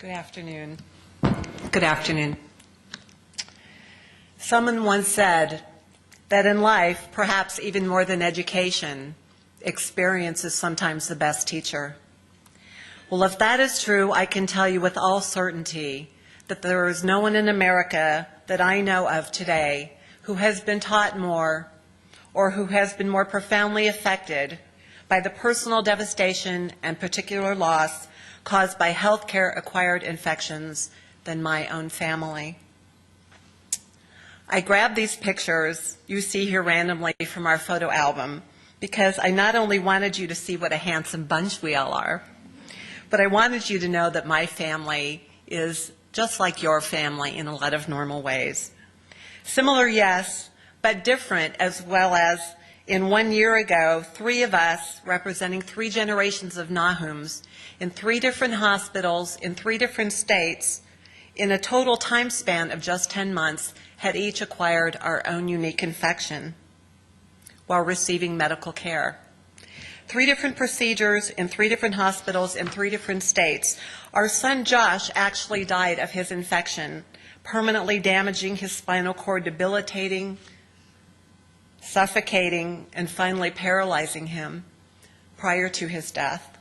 Good afternoon. Good afternoon. Someone once said that in life, perhaps even more than education, experience is sometimes the best teacher. Well, if that is true, I can tell you with all certainty that there is no one in America that I know of today who has been taught more or who has been more profoundly affected by the personal devastation and particular loss caused by healthcare-acquired infections than my own family. I grabbed these pictures you see here randomly from our photo album because I not only wanted you to see what a handsome bunch we all are, but I wanted you to know that my family is just like your family in a lot of normal ways. Similar, yes, but different as well as in 1 year ago, 3 of us, representing 3 generations of Nahums, in 3 different hospitals, in 3 different states, in a total time span of just 10 months, had each acquired our own unique infection while receiving medical care. 3 different procedures in 3 different hospitals in 3 different states. Our son Josh actually died of his infection, permanently damaging his spinal cord, debilitating, suffocating, and finally paralyzing him prior to his death.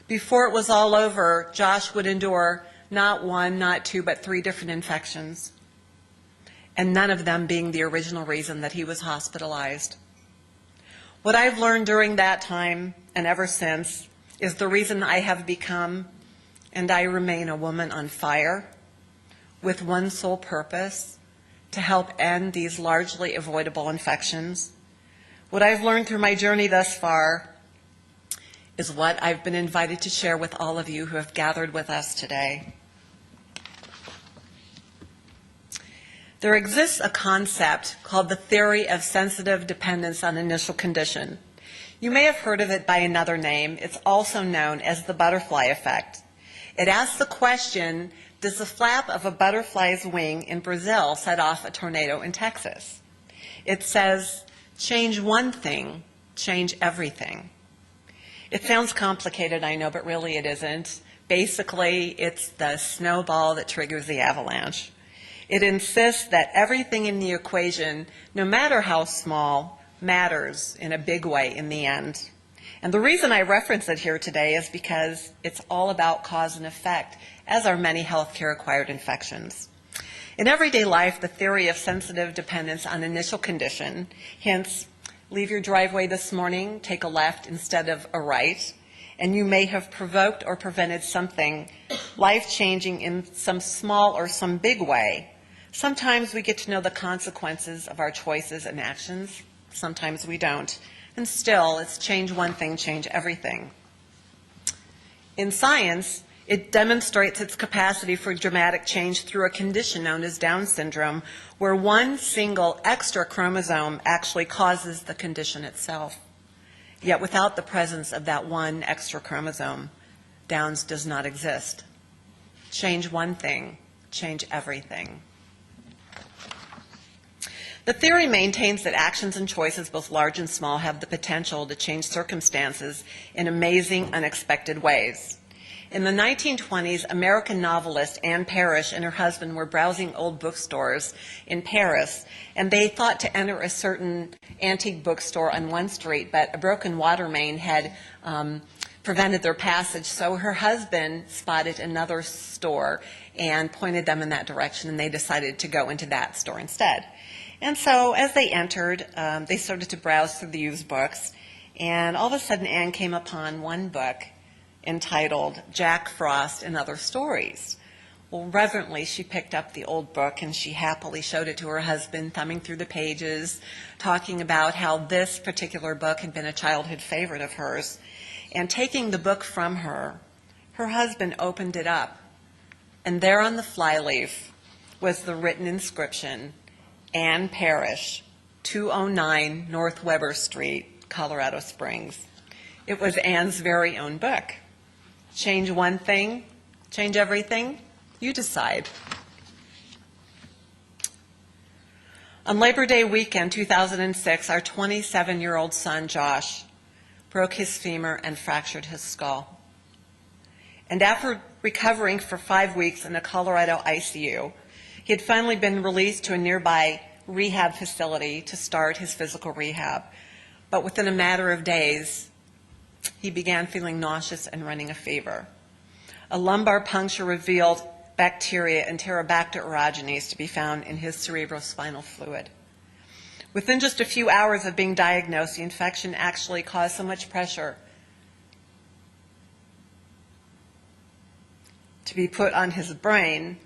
Before it was all over, Josh would endure not 1, not 2, but 3 different infections, and none of them being the original reason that he was hospitalized. What I've learned during that time and ever since is the reason I have become and I remain a woman on fire with one sole purpose: to help end these largely avoidable infections. What I've learned through my journey thus far is what I've been invited to share with all of you who have gathered with us today. There exists a concept called the theory of sensitive dependence on initial condition. You may have heard of it by another name. It's also known as the butterfly effect. It asks the question, does the flap of a butterfly's wing in Brazil set off a tornado in Texas? It says, change one thing, change everything. It sounds complicated, I know, but really it isn't. Basically, it's the snowball that triggers the avalanche. It insists that everything in the equation, no matter how small, matters in a big way in the end. And the reason I reference it here today is because it's all about cause and effect, as are many healthcare-acquired infections. In everyday life, the theory of sensitive dependence on initial condition, hence, leave your driveway this morning, take a left instead of a right, and you may have provoked or prevented something life-changing in some small or some big way. Sometimes we get to know the consequences of our choices and actions. Sometimes we don't. And still, it's change one thing, change everything. In science, it demonstrates its capacity for dramatic change through a condition known as Down syndrome, where one single extra chromosome actually causes the condition itself. Yet without the presence of that one extra chromosome, Downs does not exist. Change one thing, change everything. The theory maintains that actions and choices, both large and small, have the potential to change circumstances in amazing, unexpected ways. In the 1920s, American novelist Anne Parrish and her husband were browsing old bookstores in Paris, and they thought to enter a certain antique bookstore on one street, but a broken water main had prevented their passage, so her husband spotted another store and pointed them in that direction, and they decided to go into that store instead. And so as they entered, they started to browse through the used books, and all of a sudden Anne came upon one book entitled Jack Frost and Other Stories. Well, reverently, she picked up the old book and she happily showed it to her husband, thumbing through the pages, talking about how this particular book had been a childhood favorite of hers. And taking the book from her, her husband opened it up, and there on the flyleaf was the written inscription, Anne Parrish, 209 North Weber Street, Colorado Springs. It was Anne's very own book. Change one thing, change everything, you decide. On Labor Day weekend 2006, our 27-year-old son, Josh, broke his femur and fractured his skull. And after recovering for 5 weeks in a Colorado ICU, he had finally been released to a nearby rehab facility to start his physical rehab. But within a matter of days, he began feeling nauseous and running a fever. A lumbar puncture revealed bacteria, Enterobacter aerogenes, to be found in his cerebrospinal fluid. Within just a few hours of being diagnosed, the infection actually caused so much pressure to be put on his brain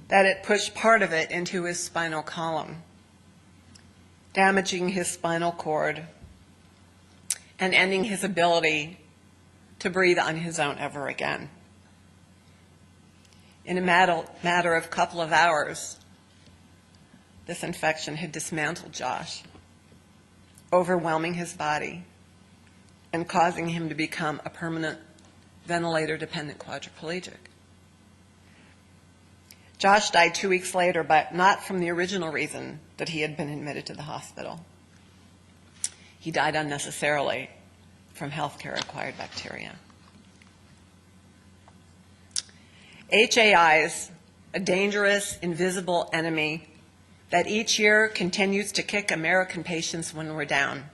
that it pushed part of it into his spinal column, damaging his spinal cord and ending his ability to breathe on his own ever again. In a matter of a couple of hours, this infection had dismantled Josh, overwhelming his body and causing him to become a permanent ventilator-dependent quadriplegic. Josh died 2 weeks later, but not from the original reason that he had been admitted to the hospital. He died unnecessarily from healthcare-acquired bacteria. HAIs, a dangerous, invisible enemy that each year continues to kick American patients when we're down,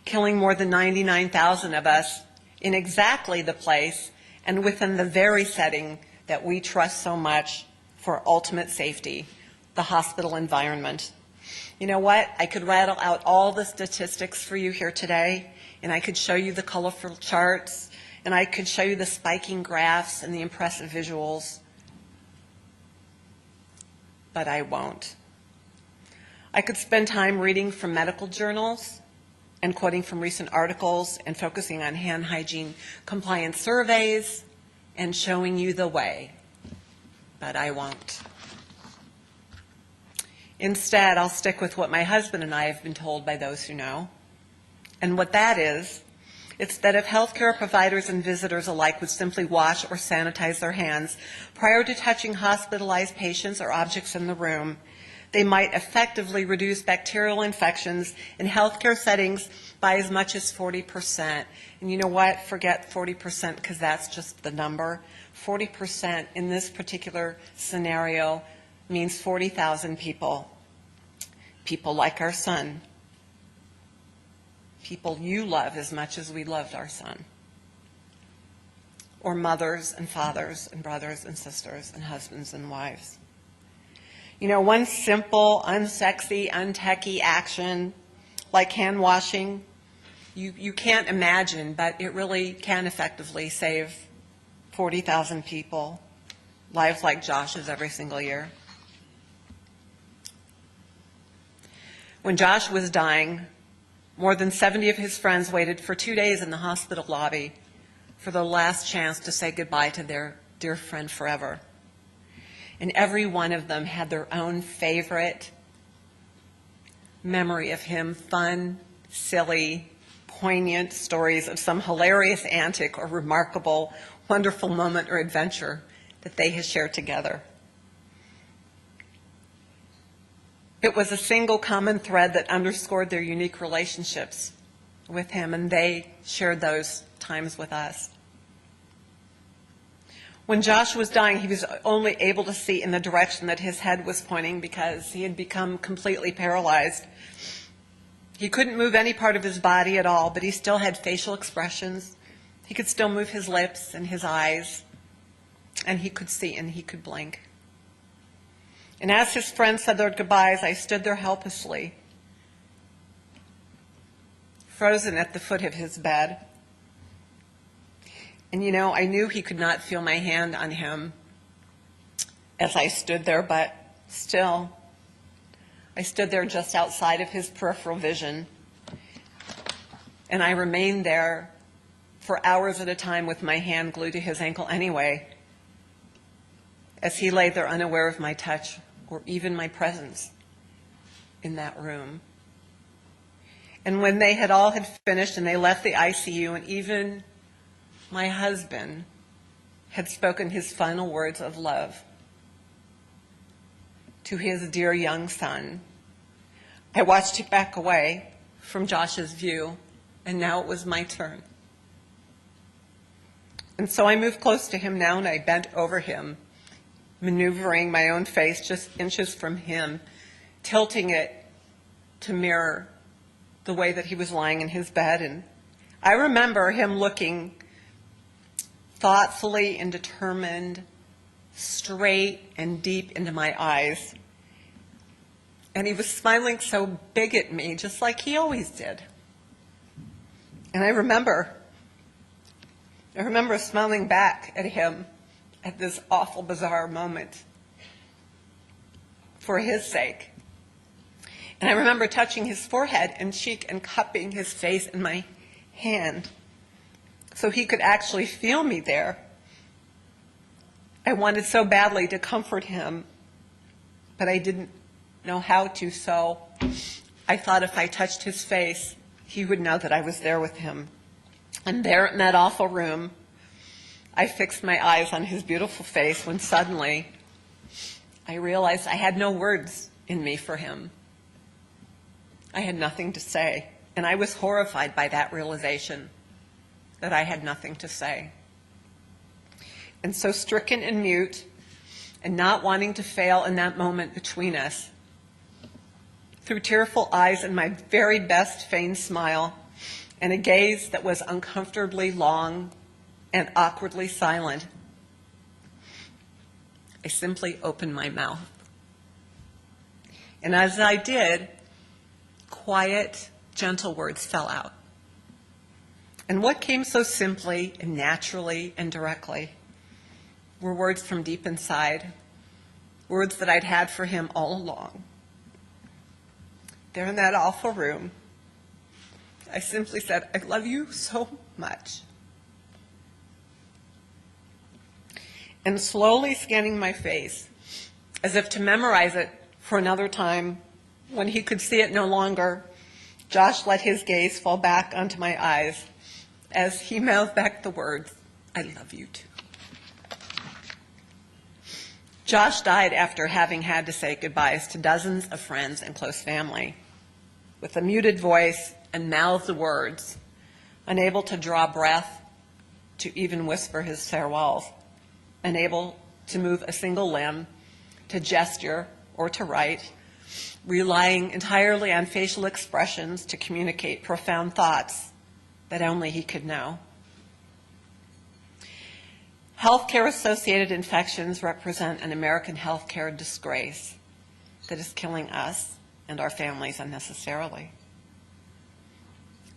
killing more than 99,000 of us in exactly the place and within the very setting that we trust so much for ultimate safety, the hospital environment. You know what? I could rattle out all the statistics for you here today, and I could show you the colorful charts, and I could show you the spiking graphs and the impressive visuals, but I won't. I could spend time reading from medical journals and quoting from recent articles and focusing on hand hygiene compliance surveys and showing you the way, but I won't. Instead, I'll stick with what my husband and I have been told by those who know. And what that is, it's that if healthcare providers and visitors alike would simply wash or sanitize their hands prior to touching hospitalized patients or objects in the room, they might effectively reduce bacterial infections in healthcare settings by as much as 40%. And you know what? Forget 40% because that's just the number. 40% in this particular scenario means 40,000 people. People like our son. People you love as much as we loved our son. Or mothers and fathers and brothers and sisters and husbands and wives. You know, one simple, unsexy, untechy action like hand washing, you can't imagine, but it really can effectively save 40,000 people, lives like Josh's every single year. When Josh was dying, more than 70 of his friends waited for 2 days in the hospital lobby for the last chance to say goodbye to their dear friend forever. And every one of them had their own favorite memory of him, fun, silly, poignant stories of some hilarious antic or remarkable, wonderful moment or adventure that they had shared together. It was a single common thread that underscored their unique relationships with him, and they shared those times with us. When Josh was dying, he was only able to see in the direction that his head was pointing because he had become completely paralyzed. He couldn't move any part of his body at all, but he still had facial expressions. He could still move his lips and his eyes, and he could see and he could blink. And as his friends said their goodbyes, I stood there helplessly, frozen at the foot of his bed. And you know, I knew he could not feel my hand on him as I stood there, but still, I stood there just outside of his peripheral vision. And I remained there for hours at a time with my hand glued to his ankle anyway, as he lay there unaware of my touch or even my presence in that room. And when they had all had finished and they left the ICU, and even my husband had spoken his final words of love to his dear young son, I watched him back away from Josh's view, and now it was my turn And so I moved close to him now, and I bent over him, maneuvering my own face just inches from him, tilting it to mirror the way that he was lying in his bed. And I remember him looking thoughtfully and determined, straight and deep into my eyes. And he was smiling so big at me, just like he always did. And I remember smiling back at him at this awful, bizarre moment for his sake. And I remember touching his forehead and cheek and cupping his face in my hand so he could actually feel me there. I wanted so badly to comfort him, but I didn't know how to, so I thought if I touched his face, he would know that I was there with him. And there in that awful room, I fixed my eyes on his beautiful face when suddenly I realized I had no words in me for him. I had nothing to say, and I was horrified by that realization that I had nothing to say. And so stricken and mute, and not wanting to fail in that moment between us, through tearful eyes and my very best feigned smile, and a gaze that was uncomfortably long and awkwardly silent, I simply opened my mouth. And as I did, quiet, gentle words fell out. And what came so simply and naturally and directly were words from deep inside, words that I'd had for him all along. There in that awful room, I simply said, "I love you so much." And slowly scanning my face, as if to memorize it for another time, when he could see it no longer, Josh let his gaze fall back onto my eyes as he mouthed back the words, "I love you too." Josh died after having had to say goodbyes to dozens of friends and close family. With a muted voice and mouthed words, unable to draw breath, to even whisper his farewells, unable to move a single limb, to gesture or to write, relying entirely on facial expressions to communicate profound thoughts that only he could know. Healthcare-associated infections represent an American healthcare disgrace that is killing us and our families unnecessarily.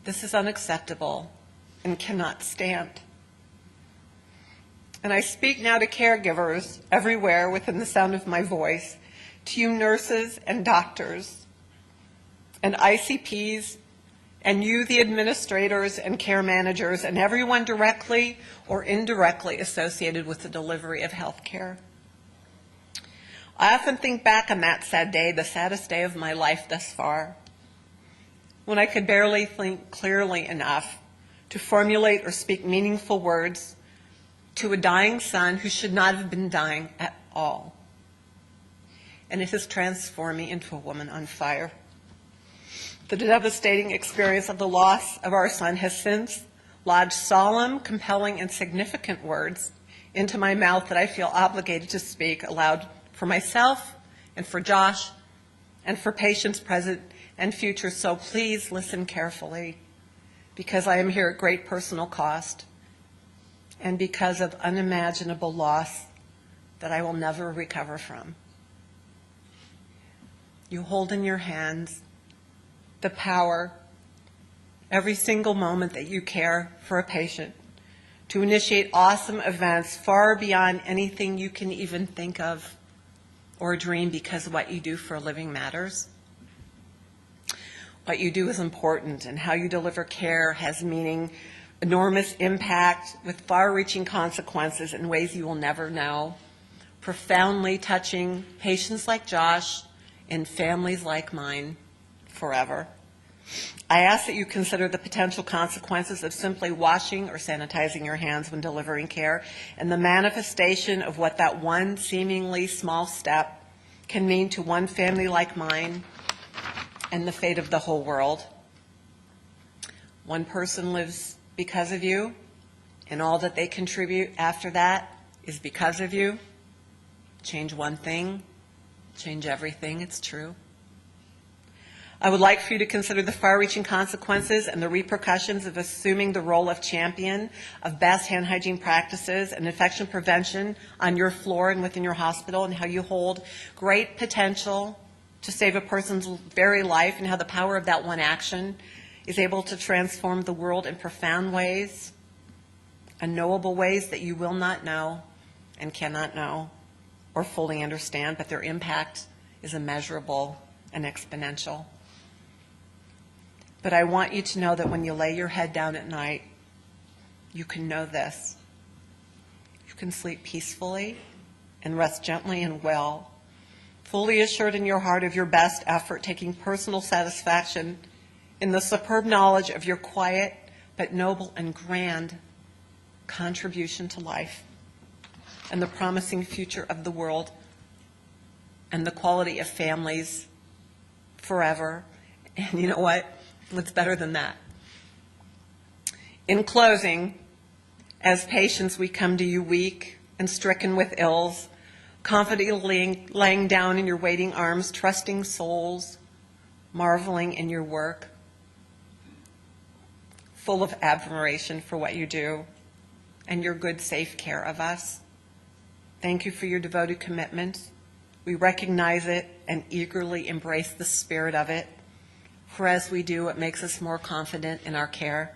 This is unacceptable and cannot stand. And I speak now to caregivers everywhere within the sound of my voice, to you nurses and doctors and ICPs, and you, the administrators and care managers, and everyone directly or indirectly associated with the delivery of health care. I often think back on that sad day, the saddest day of my life thus far, when I could barely think clearly enough to formulate or speak meaningful words to a dying son who should not have been dying at all. And it has transformed me into a woman on fire. The devastating experience of the loss of our son has since lodged solemn, compelling, and significant words into my mouth that I feel obligated to speak aloud for myself and for Josh and for patients present and future. So please listen carefully, because I am here at great personal cost and because of unimaginable loss that I will never recover from. You hold in your hands the power, every single moment that you care for a patient, to initiate awesome events far beyond anything you can even think of or dream, because what you do for a living matters. What you do is important, and how you deliver care has meaning, enormous impact with far-reaching consequences in ways you will never know, profoundly touching patients like Josh and families like mine forever. I ask that you consider the potential consequences of simply washing or sanitizing your hands when delivering care, and the manifestation of what that one seemingly small step can mean to one family like mine and the fate of the whole world. One person lives because of you, and all that they contribute after that is because of you. Change one thing, change everything. It's true. I would like for you to consider the far-reaching consequences and the repercussions of assuming the role of champion of best hand hygiene practices and infection prevention on your floor and within your hospital, and how you hold great potential to save a person's very life, and how the power of that one action is able to transform the world in profound ways, unknowable ways that you will not know and cannot know or fully understand, but their impact is immeasurable and exponential. But I want you to know that when you lay your head down at night, you can know this. You can sleep peacefully and rest gently and well, fully assured in your heart of your best effort, taking personal satisfaction in the superb knowledge of your quiet but noble and grand contribution to life and the promising future of the world and the quality of families forever. And you know what? What's better than that? In closing, as patients, we come to you weak and stricken with ills, confidently laying down in your waiting arms, trusting souls, marveling in your work, full of admiration for what you do and your good, safe care of us. Thank you for your devoted commitment. We recognize it and eagerly embrace the spirit of it. For as we do, it makes us more confident in our care.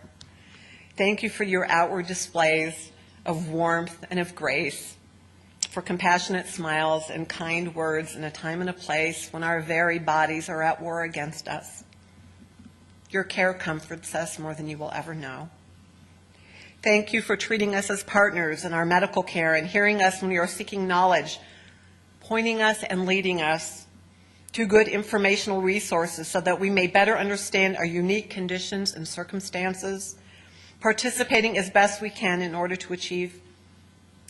Thank you for your outward displays of warmth and of grace, for compassionate smiles and kind words in a time and a place when our very bodies are at war against us. Your care comforts us more than you will ever know. Thank you for treating us as partners in our medical care and hearing us when we are seeking knowledge, pointing us and leading us to good informational resources so that we may better understand our unique conditions and circumstances, participating as best we can in order to achieve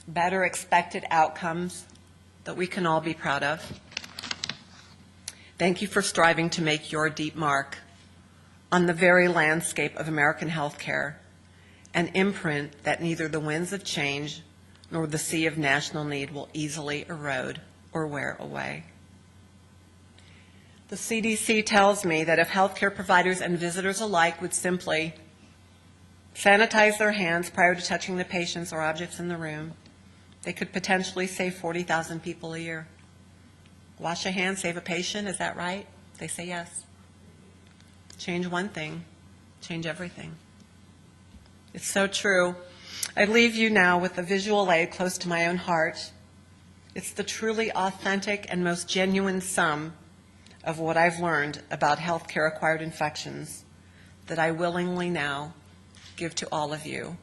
better expected outcomes that we can all be proud of. Thank you for striving to make your deep mark on the very landscape of American healthcare, an imprint that neither the winds of change nor the sea of national need will easily erode or wear away. The CDC tells me that if healthcare providers and visitors alike would simply sanitize their hands prior to touching the patients or objects in the room, they could potentially save 40,000 people a year. Wash a hand, save a patient, is that right? They say yes. Change one thing, change everything. It's so true. I leave you now with a visual aid close to my own heart. It's the truly authentic and most genuine sum of what I've learned about healthcare-acquired infections that I willingly now give to all of you.